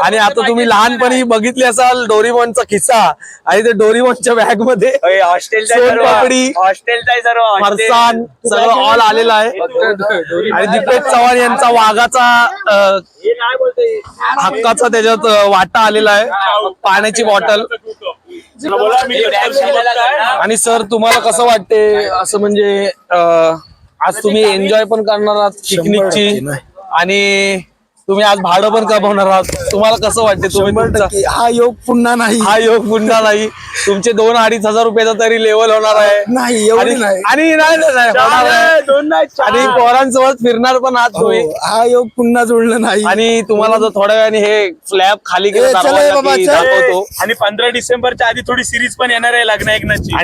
आणि आता तुम्ही लहानपणी बघितले असाल डोरीमॉनचा किस्सा आणि ते डोरीमॉनच्या बॅग मध्ये सोनपापडी फरसाण सगळं ऑल आलेलं आहे. आणि दीपेश चव्हाण यांचा वाघाचा हक्काचा त्याच्यात वाटा आलेला आहे. पाण्याची बॉटल. आणि सर तुम्हाला कसं वाटते असं म्हणजे आज तुम्ही एन्जॉय पण करणार आहात पिकनिकची आणि तुम्ही आज भाडं पण कमवणार आहात. तुम्हाला कसं वाटते? तुम्ही हा योग पुन्हा नाही. हा योग पुन्हा नाही. तुमचे 2-2,500 रुपयाचा तरी लेवल होणार आहे. नाही एवढी नाही. आणि आणि पोरांसोबत फिरणार पण आहात तुम्ही. हा योग पुन्हा जुळलं नाही. आणि तुम्हाला जर थोड्या वेळाने हे स्लॅब खाली केलं दाखवतो. आणि 15 डिसेंबरच्या आधी थोडी सिरीज पण येणार आहे लग्न एकनाथची.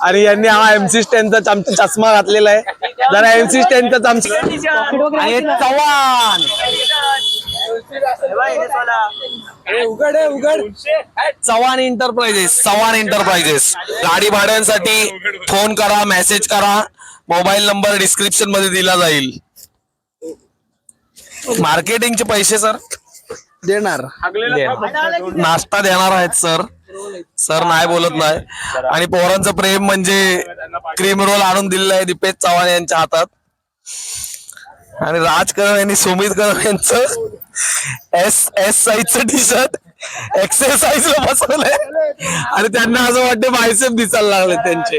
आणि यांनी हा MC स्टॅनचा चष्मा घातलेला आहे. जरा MC स्टॅनचा चव्हाण चव्हाण एंटरप्राइजेस गाडी भाड्यांसाठी फोन करा, मेसेज करा. मोबाईल नंबर डिस्क्रिप्शन मध्ये दिला जाईल. मार्केटिंगचे पैसे सर देणार. नाश्ता देणार आहेत सर. सर नाही बोलत नाही. आणि पोरांचं प्रेम म्हणजे क्रीम रोल आणून दिलेलं आहे दीपेश चव्हाण यांच्या हातात. आणि राज कदम यांनी सुमित कदम यांचं एस साईजचं टी शर्ट एक्सेल साईज ला बसवलंय. आणि त्यांना असं वाटतं बायसेप दिसायला लागले त्यांचे.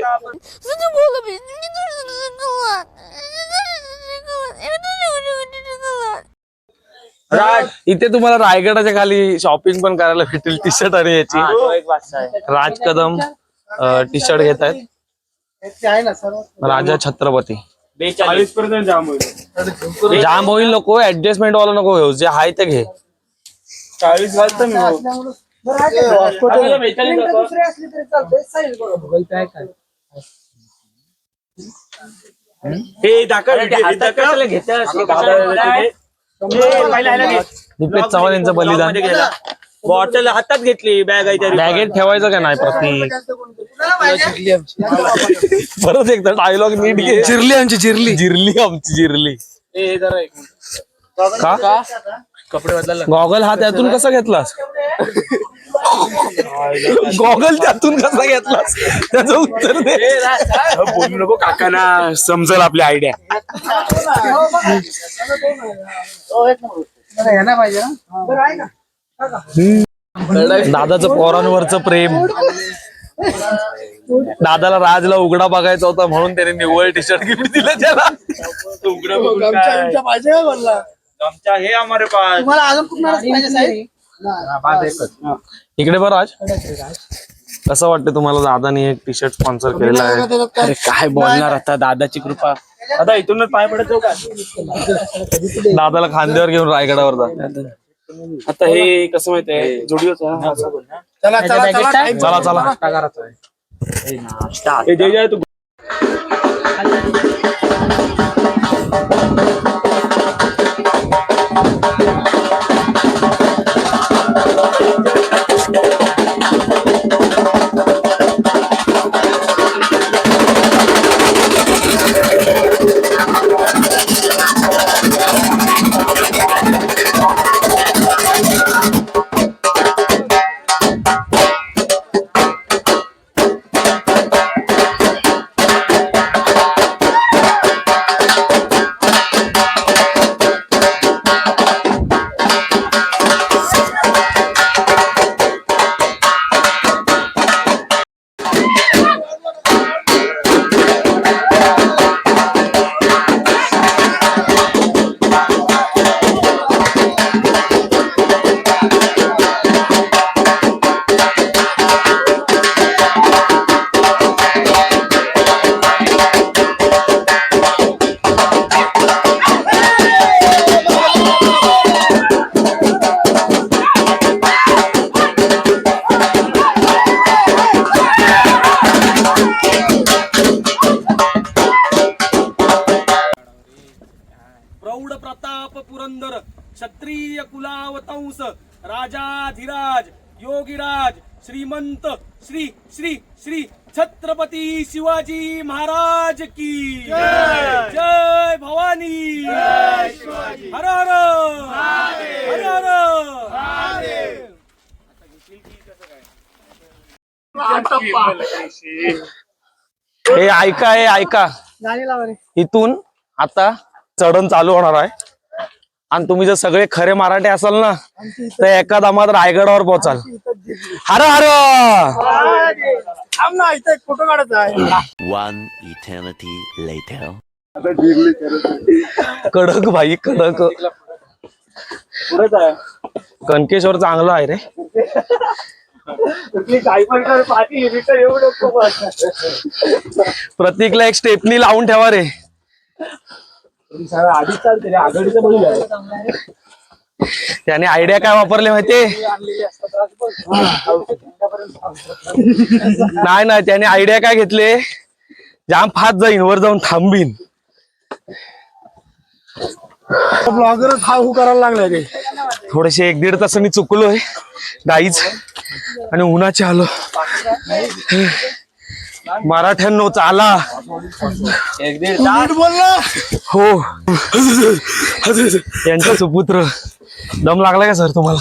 इथे तुम्हाला रायगडाच्या खाली शॉपिंग पण करायला भेटेल टी शर्ट आणि याची. राज कदम टी शर्ट घेत आहेत. राजा छत्रपती 40% जाम होईल. जाम होईल नको, ऍडजस्टमेंट वाला नको घेऊ. जे आहे ते घे. 40 घालतो मी. दीपेश चव्हाण यांचं बलिदान. बॉटल हातात घेतली, बॅग आहे बॅगेत ठेवायचं का नाही प्रतीक? परत एकदा डायलॉग नीट घे. जिरली आमची जिरली आमची जिरली. का कपडे बदलायला गॉगल हा त्यातून कसा घेतलास? गॉगल त्यातून कसा घेतलास त्याचं उत्तर दे. बोलू नको काकांना समजेल आपली आयडिया. दादाचं पोरांवरचं प्रेम. दादाला राजला उघडा बघायचा होता म्हणून त्याने निव्वळ टी शर्ट गिफ्ट दिलं त्याला. आमच्या हे आम्हाला इकडे बरं राज कसं वाटतं तुम्हाला? दादानी एक टी शर्ट स्पॉन्सर केलेला आहे. अरे काय बोलणार आता, दादाची कृपा. आता इथूनच पाय पडत जाऊ का? दादाला खांद्यावर घेऊन रायगडावर जा. आता हे कसं माहितीये जोडिओचं. चला चला चला चला चला तू. पुरंदर क्षत्रिय कुलावतंस राजाधिराज योगीराज श्रीमंत श्री श्री श्री छत्रपती शिवाजी महाराज की जय. जय भवानी. हर हर हर हर. हे ऐका इथून आता चढण चालू होणार आहे आणि तुम्ही जर सगळे खरे मराठी असाल ना तर एका दमात रायगडावर पोहोचाल. हर हर. थांब ना, इथे एक फोटो काढायचा आहे. One eternity later. कडक भाई कडक. कणकेश्वर चांगलं आहे रे. प्रतीकला एक स्टेपनी लावून ठेवा रे. त्याने आयडिया काय वापरले माहितीये? नाही त्याने आयडिया काय घेतले, जाम फास्ट जाईन वर जाऊन थांबीन. ब्लॉगरच हा हू करायला लागलाय रे. थोडेसे 1-1.5 तासांनी चुकलोय गाईच आणि उन्हाचे आलो. मराठ्यांनो चाला. नीट बोल ना. हो यांचा सुपुत्र. दम लागलाय का सर तुम्हाला?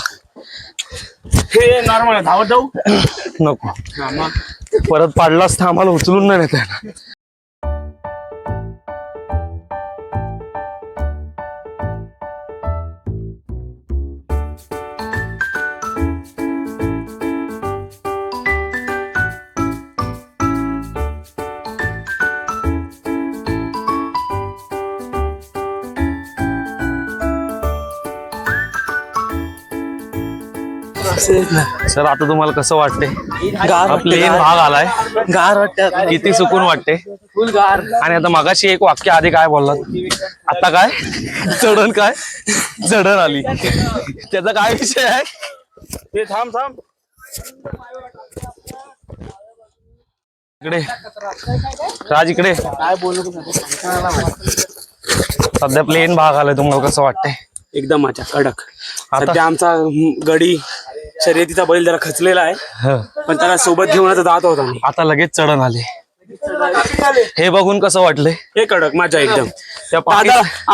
हे नॉर्मल धावत जाऊ. नको परत पाडलास तर आम्हाला उचलून नाही नेता येणार. सर आता तुम्हाला कसं वाटते? प्लेन भाग आलाय, गार वाटत, किती सुकून वाटते. फुल गार. आणि आता मगाशी एक वाक्य आधी काय बोललात, आता काय चढण काय चढण आली, त्याचा काय विषय आहे? ते थांब इकडे राज, इकडे काय बोलू. सध्या प्लेन भाग आलाय, तुम्हाला कसं वाटतंय? एकदम माझ्या कडक. आता सध्या आमचा गडी शर्यतीचा बैल जरा खचलेला आहे, पण त्याला सोबत घेऊन जात होता. आता लगेच चढण आले. हे बघून कसं वाटलंय? हे कडक माझ्या एकदम. त्या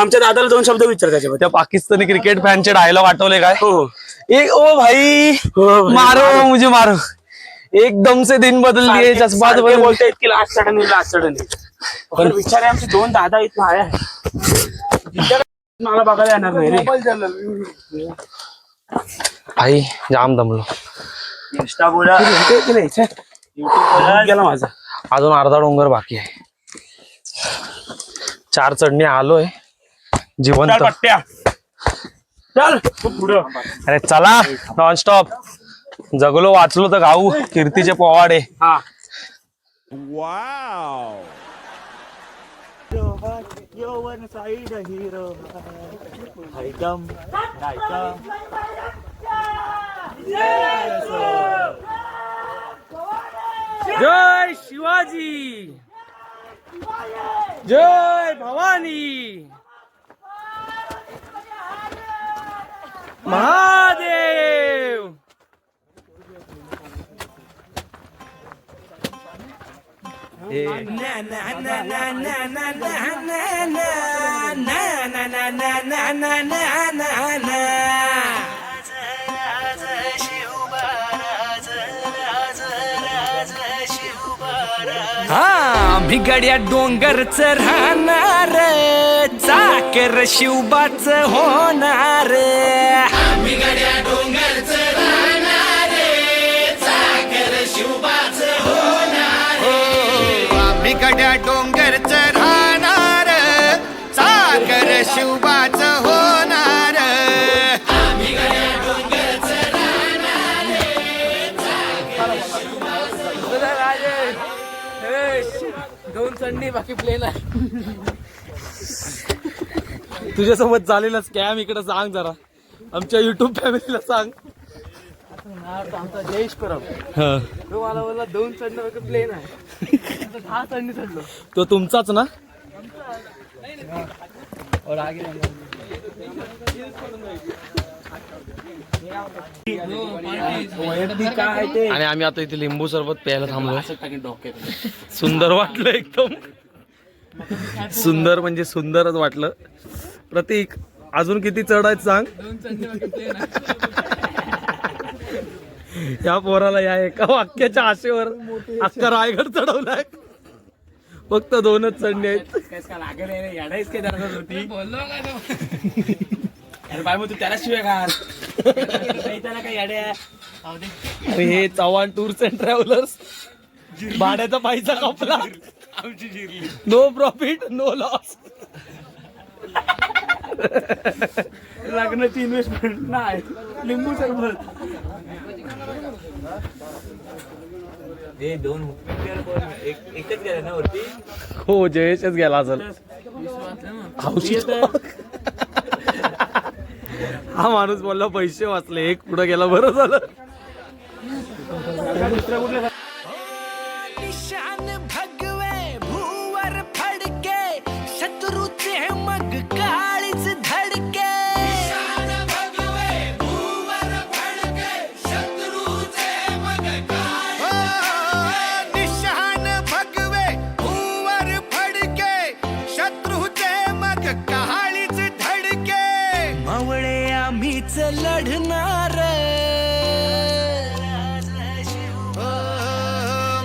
आमच्या दादाला 2 शब्द विचार त्याच्याबद्दल. त्या पाकिस्तानी क्रिकेट फॅनचे डायलॉग आठवले काय? हो एक ओ भाई मारो मुझे मारो, एकदम से दिन बदल दिए, जज्बात बदल. बोलतायत की लास्ट चढण. पण विचार आमचे 2 दादा इथं आहे, मला बघायला येणार नाही रे. भाई जाम दमलो. इंस्टा बोला गेला माझा. अजून अर्धा डोंगर बाकी आहे. 4 चढणी आलोय जिवंत. चल पुढं. अरे चला नॉनस्टॉप. जगलो वाचलो तर गाऊ कीर्तीचे पोवाडे. हा जय शिवाजी, जय भवानी, महादेव. हा भिगड्या डोंगरच राहणार, चाकर शिवबाच होणार. भिगड्या डोंगरच राहणार, चाकर शिवबाच होणार. बिगड्या डोंगरच राहणार, चाकर शिवबाच होणार. भिगड्या डोंगरच राहणार, चाकर शिवबाच होणार. 2 चढणी बाकी प्लेन आहे. तुझ्यासोबत झालेला स्कॅम इकडे सांग जरा, आमच्या युट्यूब फॅमिलीला सांग. आमचा जयेश परब तो मला बोलला 2 चढण्यापैकी प्लेन आहे. 6 चढणी चढलो. तो तुमचाच ना? आणि आम्ही आता इथे लिंबू सरबत प्यायला थांबलोय. सुंदर वाटलं एकदम, सुंदर म्हणजे सुंदरच वाटलं. प्रतीक अजून किती चढायचं सांग. या पोराला या एका वाक्याच्या आशेवर अख्खा रायगड चढवलाय. फक्त 2च चढणे आहेत. त्याला शिवाय अरे हे चव्हाण टूर्स अँड ट्रॅव्हलर्स भाड्याचा पैसा कापला. आमची जिरली. No profit no loss. लग्नाची इन्व्हेस्टमेंट नाही. लिंबू सरबत. एकच गेला ना वरती. हो जयेशच गेला असेल. हा माणूस बोलला पैसे वाचले. एक पुढे गेला बरं झालं. निशान भगवे भूवर फडके शत्रूचे मग काळीच धडके. निशान भगवे भूवर फडके शत्रूचे मग काळीच धडके. मावळे आम्हीच लढणार.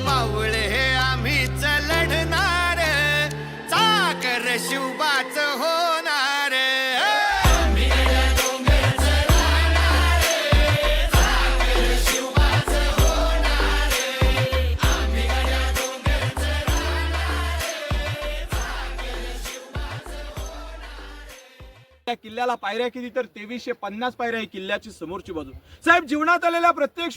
मावळे आम्हीच लढणार. चाकर शिवबाच होणार. या किल्ल्याला पायऱ्या किती तर 2350 पायऱ्या आहे किल्ल्याची समोरची बाजू. साहेब जीवनात आलेल्या प्रत्येक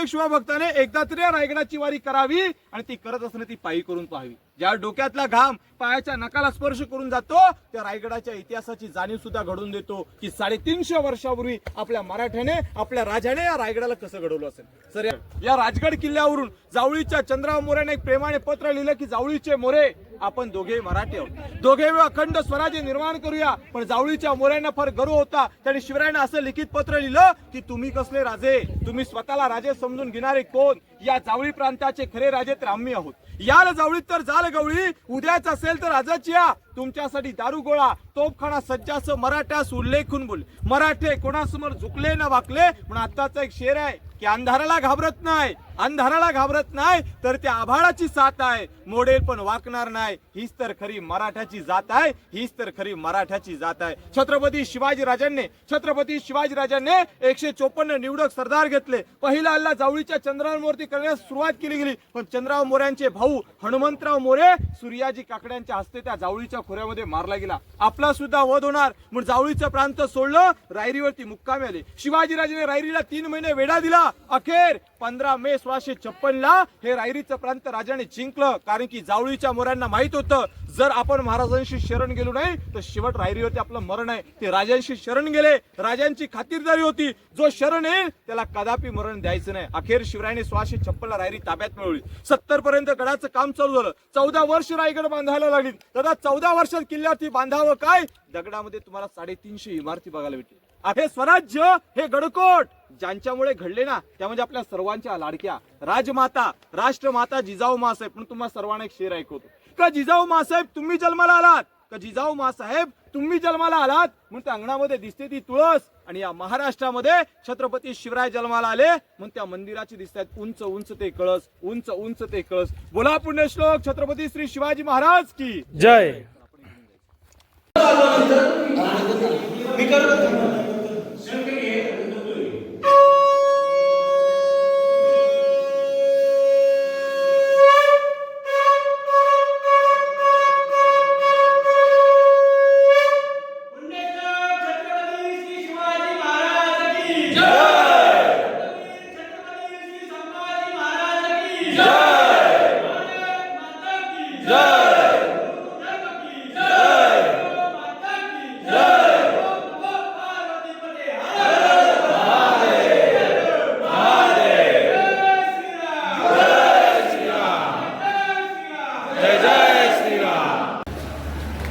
शिवभक्ताने एकदा तरी या रायगडाची वारी करावी आणि ती करत असताना ती पायी करून पाहावी. ज्या डोक्यातला घाम पायाच्या नखाला स्पर्श करून जातो त्या रायगडाच्या इतिहासाची जाणीव सुद्धा घडवून देतो की 350 वर्षापूर्वी आपल्या मराठ्याने आपल्या राजाने या रायगडाला कसं घडवलं असेल. सर या राजगड किल्ल्यावरून जावळीच्या चंद्रराव मोऱ्याने एक प्रेमाने पत्र लिहिलं की जावळीचे मोरे आपण दोघे मराठी आहोत. दोघे अखंड स्वराज्य निर्माण करूया. पण जावळीच्या मोऱ्यांना फार गर्व होता. त्यांनी शिवरायांना असं लिखित पत्र लिहिलं की तुम्ही कसले राजे. तुम्ही स्वतःला राजे समजून घेणारे कोण. या जावळी प्रांताचे खरे राजे तर आम्ही आहोत. याल जावळीत तर जाल गवळी. उद्याच असेल तर आजची या. तुमच्यासाठी दारू गोळा तोफखाना सज्जास मराठ्यास उल्लेखून बोल. मराठे कोणासमोर झुकले ना वाकले. पण आत्ताचा एक शेर आहे की अंधाराला घाबरत नाही तर त्या आभाळाची साथ आहे. मोडेल पण वाकणार नाही. हीच तर खरी मराठ्याची जात आहे. छत्रपती शिवाजी राजांनी 154 निवडक सरदार घेतले. पहिला हल्ला जावळीच्या चंद्रराव मोरती करण्यास सुरुवात केली गेली. पण चंद्रराव मोऱ्यांचे भाऊ हनुमंतराव मोरे सूर्याजी काकड्यांच्या हस्ते त्या जावळीच्या खोऱ्यामध्ये मारला गेला. आपला सुद्धा वध होणार म्हणून जावळीचं प्रांत सोडलं. रायरीवरती मुक्कामी आले. शिवाजीराजाने रायरीला 3 महिने वेढा दिला. अखेर 15 मे 1656 हे रायरीचं प्रांत राजाने जिंकलं. कारण की जावळीच्या मोऱ्यांना माहित होतं जर आपण महाराजांशी शरण गेलो नाही तर शेवट रायरीवरती आपलं मरण आहे. ते राजांशी शरण गेले. राजांची खातिरदारी होती जो शरण येईल त्याला कदापि मरण द्यायचं नाही. अखेर शिवरायांनी 1656 रायरी ताब्यात मिळवली. 70 पर्यंत गडाचं काम चालू झालं. 14 वर्ष रायगड बांधायला लागली. दादा 14 वर्षात किल्ल्यावरती बांधावं काय. दगडामध्ये तुम्हाला 350 इमारती बघायला भेटतील. हे स्वराज्य हे गडकोट ज्यांच्यामुळे घडले ना त्या म्हणजे आपल्या सर्वांच्या लाडक्या राजमाता राष्ट्रमाता जिजाऊ मासाहेब. पण तुम्हाला सर्वांना एक शेर ऐकवतो का जिजाऊ मासाहेब तुम्ही जन्माला आलात म्हणून त्या अंगणामध्ये दिसते ती तुळस. आणि या महाराष्ट्रामध्ये छत्रपती शिवराय जन्माला आले म्हणून त्या मंदिराची दिसतात उंच उंच ते कळस. बोला पुण्यश्लोक छत्रपती श्री शिवाजी महाराज की जय.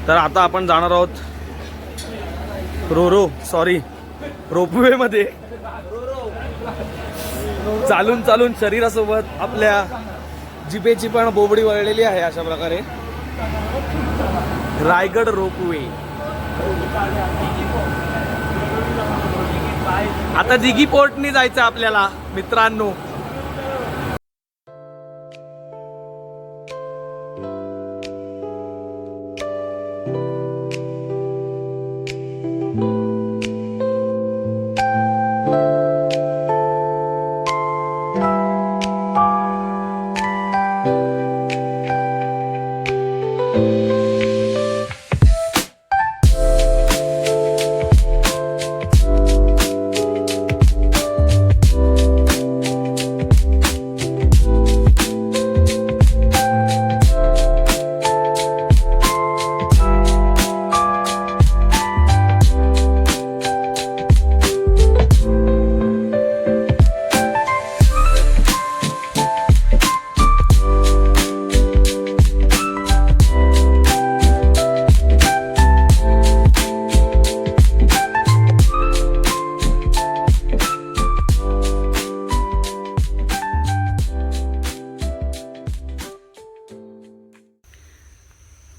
तर आता आपण जाणार आहोत रोपवे मध्ये. चालून शरीरासोबत आपल्या जिभेची पण बोबडी वळलेली आहे. अशा प्रकारे रायगड रोपवे आता दिघी पोर्टनी जायचं आपल्याला मित्रांनो.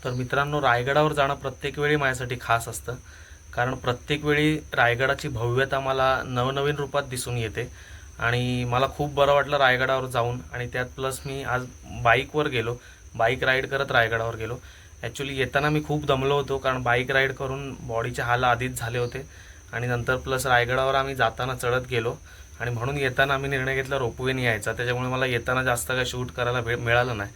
तर मित्रांनो, रायगडावर जाणं प्रत्येक वेळी माझ्यासाठी खास असतं, कारण प्रत्येक वेळी रायगडाची भव्यता मला नवनवीन रूपात दिसून येते आणि मला खूप बरं वाटलं रायगडावर जाऊन. आणि त्यात प्लस मी आज बाईकवर गेलो, बाईक राईड करत रायगडावर गेलो. ॲक्च्युली येताना मी खूप दमलो होतो, कारण बाईक राईड करून बॉडीचे हाल आधीच झाले होते आणि नंतर प्लस रायगडावर आम्ही जाताना चढत गेलो आणि म्हणून येताना आम्ही निर्णय घेतला रोपवेने यायचा. त्याच्यामुळे मला येताना जास्त काय शूट करायला मिळालं नाही.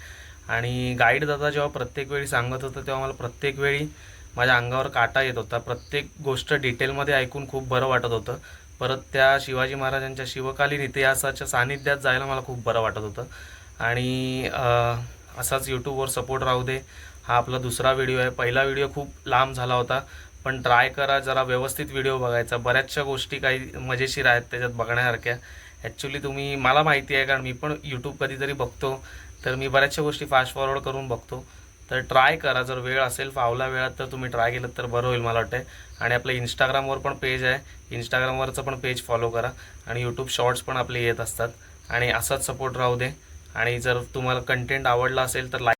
आणि गाईड दादा जेव्हा प्रत्येक वेळी सांगत होतं तेव्हा मला प्रत्येक वेळी माझ्या अंगावर काटा येत होता. प्रत्येक गोष्ट डिटेलमध्ये ऐकून खूप बरं वाटत होतं. परत त्या शिवाजी महाराजांच्या शिवकालीन इतिहासाच्या सानिध्यात जायला मला खूप बरं वाटत होतं. आणि असाच यूट्यूबवर सपोर्ट राहू दे हा आपला दुसरा व्हिडिओ आहे. पहिला व्हिडिओ खूप लांब झाला होता, पण ट्राय करा जरा व्यवस्थित व्हिडिओ बघायचा. बऱ्याचशा गोष्टी काही मजेशीर आहेत त्याच्यात बघण्यासारख्या. ॲक्च्युली तुम्ही, मला माहिती आहे कारण मी पण यूट्यूब कधीतरी बघतो, तर मी बऱ्याचशा गोष्टी फास्ट फॉरवर्ड करून बघतो. तर ट्राय करा, जर वेळ असेल फावला वेळात तर तुम्ही ट्राय केलं तर बरं होईल मला वाटतं. आणि आपलं इंस्टाग्रामवर पण पेज आहे, इंस्टाग्रामवरचं पण पेज फॉलो करा आणि यूट्यूब शॉर्ट्स पण आपले येत असतात. आणि असाच सपोर्ट राहू दे. आणि जर तुम्हाला कंटेंट आवडला असेल तर लाईक